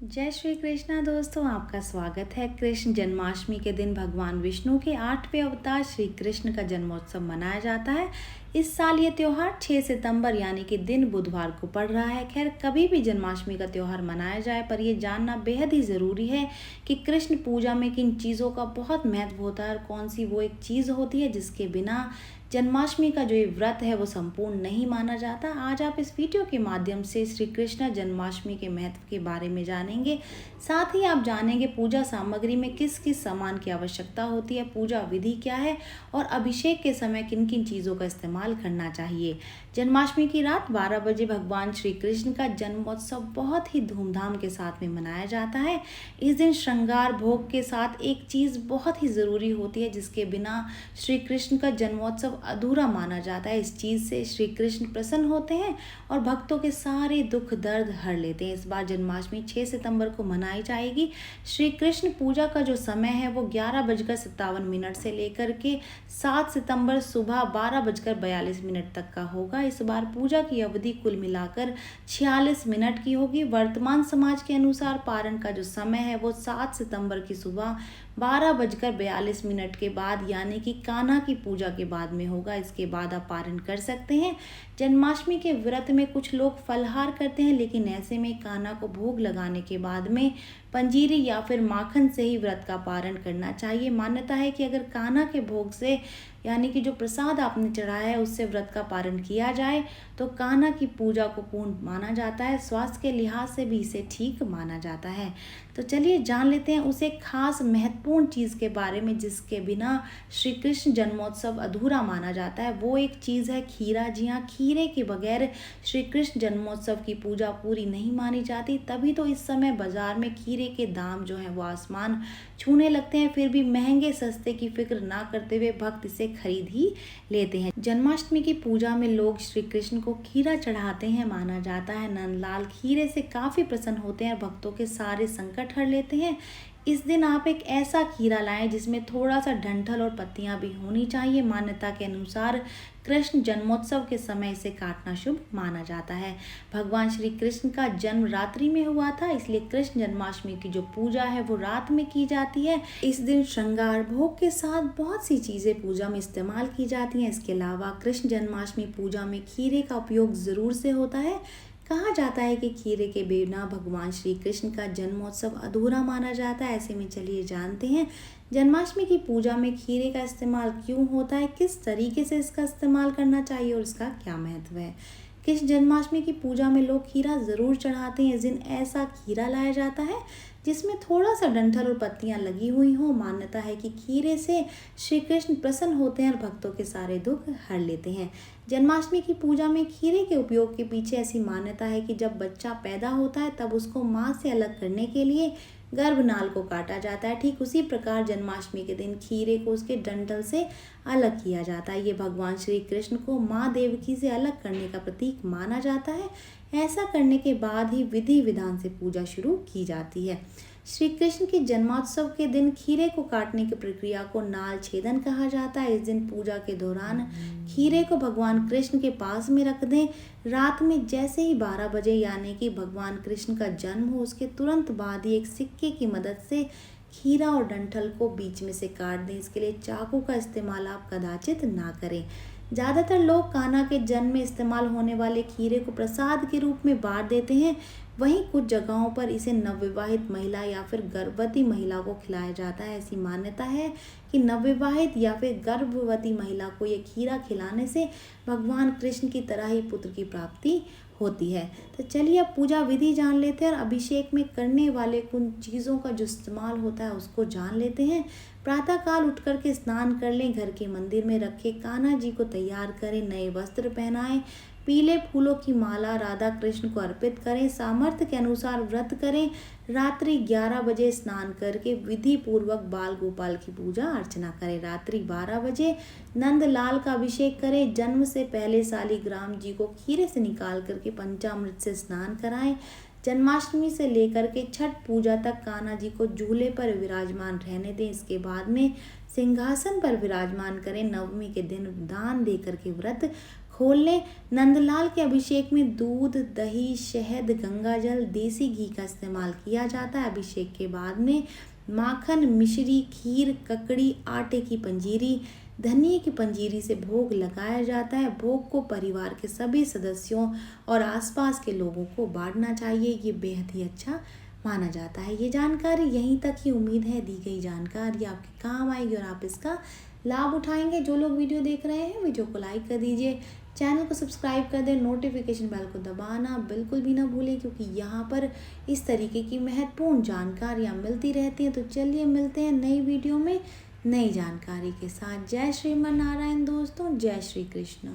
जय श्री कृष्णा दोस्तों, आपका स्वागत है। कृष्ण जन्माष्टमी के दिन भगवान विष्णु के 8वें अवतार श्री कृष्ण का जन्मोत्सव मनाया जाता है। इस साल ये त्यौहार 6 सितंबर यानी कि दिन बुधवार को पड़ रहा है। खैर, कभी भी जन्माष्टमी का त्यौहार मनाया जाए, पर ये जानना बेहद ही ज़रूरी है कि कृष्ण पूजा में किन चीज़ों का बहुत महत्व होता है और कौन सी वो एक चीज़ होती है जिसके बिना जन्माष्टमी का जो ये व्रत है वो संपूर्ण नहीं माना जाता। आज आप इस वीडियो के माध्यम से श्री कृष्ण जन्माष्टमी के महत्व के बारे में जानेंगे। साथ ही आप जानेंगे पूजा सामग्री में किस किस सामान की आवश्यकता होती है, पूजा विधि क्या है और अभिषेक के समय किन किन चीज़ों का इस्तेमाल करना चाहिए। जन्माष्टमी की रात 12 बजे भगवान श्री कृष्ण का जन्मोत्सव बहुत ही धूमधाम के साथ में मनाया जाता है। इस दिन श्रृंगार भोग के साथ एक चीज़ बहुत ही ज़रूरी होती है जिसके बिना श्री कृष्ण का जन्मोत्सव अधूरा माना जाता है। इस चीज़ से श्री कृष्ण प्रसन्न होते हैं और भक्तों के सारे दुख दर्द हर लेते हैं। इस बार जन्माष्टमी 6 सितंबर को मनाई जाएगी। श्री कृष्ण पूजा का जो समय है वो 11:57 से लेकर के 7 सितंबर सुबह 12:42 तक का होगा। इस बार पूजा की अवधि कुल मिलाकर 46 मिनट की होगी। वर्तमान समाज के अनुसार पारण का जो समय है वो 7 सितंबर की सुबह 12:42 के बाद यानी कि कान्हा की पूजा के बाद में होगा। इसके बाद आप पारण कर सकते हैं। जन्माष्टमी के व्रत में कुछ लोग फलाहार करते हैं, लेकिन ऐसे में कान्हा को भोग लगाने के बाद में पंजीरी या फिर माखन से ही व्रत का पारण करना चाहिए। मान्यता है कि अगर कान्हा के भोग से यानी कि जो प्रसाद आपने चढ़ाया है उससे व्रत का पारण किया जाए तो कान्हा की पूजा को पूर्ण माना जाता है। स्वास्थ्य के लिहाज से भी इसे ठीक माना जाता है। तो चलिए जान लेते हैं उस एक खास महत्वपूर्ण चीज़ के बारे में जिसके बिना श्री कृष्ण जन्मोत्सव अधूरा माना जाता है। वो एक चीज़ है खीरा। जी हाँ, खीरे के बगैर श्री कृष्ण जन्मोत्सव की पूजा पूरी नहीं मानी जाती। तभी तो इस समय बाजार में खीरे के दाम जो हैं वो आसमान छूने लगते हैं। फिर भी महंगे सस्ते की फिक्र ना करते हुए भक्त इसे खरीद ही लेते हैं। जन्माष्टमी की पूजा में लोग श्री कृष्ण को खीरा चढ़ाते हैं। माना जाता है नंदलाल खीरे से काफ़ी प्रसन्न होते हैं, भक्तों के सारे संकट हर लेते हैं। इस दिन आप एक ऐसा खीरा लाएं जिसमें थोड़ा सा डंठल और पत्तियां भी होनी चाहिए। मान्यता के अनुसार कृष्ण जन्मोत्सव के समय इसे काटना शुभ माना जाता है। भगवान श्री कृष्ण का जन्म रात्रि में हुआ था, इसलिए कृष्ण जन्माष्टमी की जो पूजा है वो रात में की जाती है। इस दिन श्रृंगार भोग के साथ बहुत सी चीज़ें पूजा में इस्तेमाल की जाती हैं। इसके अलावा कृष्ण जन्माष्टमी पूजा में खीरे का उपयोग ज़रूर से होता है। कहा जाता है कि खीरे के बिना भगवान श्री कृष्ण का जन्मोत्सव अधूरा माना जाता है। ऐसे में चलिए जानते हैं जन्माष्टमी की पूजा में खीरे का इस्तेमाल क्यों होता है, किस तरीके से इसका इस्तेमाल करना चाहिए और इसका क्या महत्व है। कृष्ण जन्माष्टमी की पूजा में लोग खीरा ज़रूर चढ़ाते हैं। इस दिन ऐसा खीरा लाया जाता है जिसमें थोड़ा सा डंठल और पत्तियां लगी हुई हों। मान्यता है कि खीरे से श्री कृष्ण प्रसन्न होते हैं और भक्तों के सारे दुख हर लेते हैं। जन्माष्टमी की पूजा में खीरे के उपयोग के पीछे ऐसी मान्यता है कि जब बच्चा पैदा होता है तब उसको माँ से अलग करने के लिए गर्भनाल को काटा जाता है। ठीक उसी प्रकार जन्माष्टमी के दिन खीरे को उसके डंठल से अलग किया जाता है। ये भगवान श्री कृष्ण को माँ देवकी से अलग करने का प्रतीक माना जाता है। ऐसा करने के बाद ही विधि विधान से पूजा शुरू की जाती है। श्री कृष्ण के जन्मोत्सव के दिन खीरे को काटने की प्रक्रिया को नाल छेदन कहा जाता है। इस दिन पूजा के दौरान खीरे को भगवान कृष्ण के पास में रख दें। रात में जैसे ही 12 बजे यानी कि भगवान कृष्ण का जन्म हो उसके तुरंत बाद ही एक सिक्के की मदद से खीरा और डंठल को बीच में से काट दें। इसके लिए चाकू का इस्तेमाल आप कदाचित ना करें। ज़्यादातर लोग कान्हा के जन्म में इस्तेमाल होने वाले खीरे को प्रसाद के रूप में बांट देते हैं। वहीं कुछ जगहों पर इसे नवविवाहित महिला या फिर गर्भवती महिला को खिलाया जाता है। ऐसी मान्यता है कि नवविवाहित या फिर गर्भवती महिला को ये खीरा खिलाने से भगवान कृष्ण की तरह ही पुत्र की प्राप्ति होती है। तो चलिए अब पूजा विधि जान लेते हैं और अभिषेक में करने वाले कुछ चीज़ों का जो इस्तेमाल होता है उसको जान लेते हैं। प्रातःकाल उठ कर के स्नान कर लें, घर के मंदिर में रखे कान्हा जी को तैयार करें, नए वस्त्र पहनाएं, पीले फूलों की माला राधा कृष्ण को अर्पित करें, सामर्थ्य के अनुसार व्रत करें। रात्रि 11 बजे स्नान करके विधि पूर्वक बाल गोपाल की पूजा अर्चना करें। रात्रि 12 बजे नंदलाल का अभिषेक करें। जन्म से पहले शालिग्राम जी को खीरे से निकाल करके पंचामृत से स्नान कराएं। जन्माष्टमी से लेकर के छठ पूजा तक कान्हा जी को झूले पर विराजमान रहने दें। इसके बाद में सिंहासन पर विराजमान करें। नवमी के दिन दान दे करके व्रत खोल लें। नंदलाल के अभिषेक में दूध, दही, शहद, गंगाजल, देसी घी का इस्तेमाल किया जाता है। अभिषेक के बाद में माखन, मिश्री, खीर, ककड़ी, आटे की पंजीरी, धनिए की पंजीरी से भोग लगाया जाता है। भोग को परिवार के सभी सदस्यों और आसपास के लोगों को बांटना चाहिए। ये बेहद ही अच्छा माना जाता है। ये जानकारी यहीं तक ही। उम्मीद है दी गई जानकारी आपके काम आएगी और आप इसका लाभ उठाएंगे। जो लोग वीडियो देख रहे हैं वीडियो को लाइक कर दीजिए, चैनल को सब्सक्राइब कर दें, नोटिफिकेशन बेल को दबाना बिल्कुल भी ना भूलें, क्योंकि यहाँ पर इस तरीके की महत्वपूर्ण जानकारियाँ मिलती रहती हैं। तो चलिए मिलते हैं नई वीडियो में नई जानकारी के साथ। जय श्रीमन नारायण दोस्तों, जय श्री कृष्ण।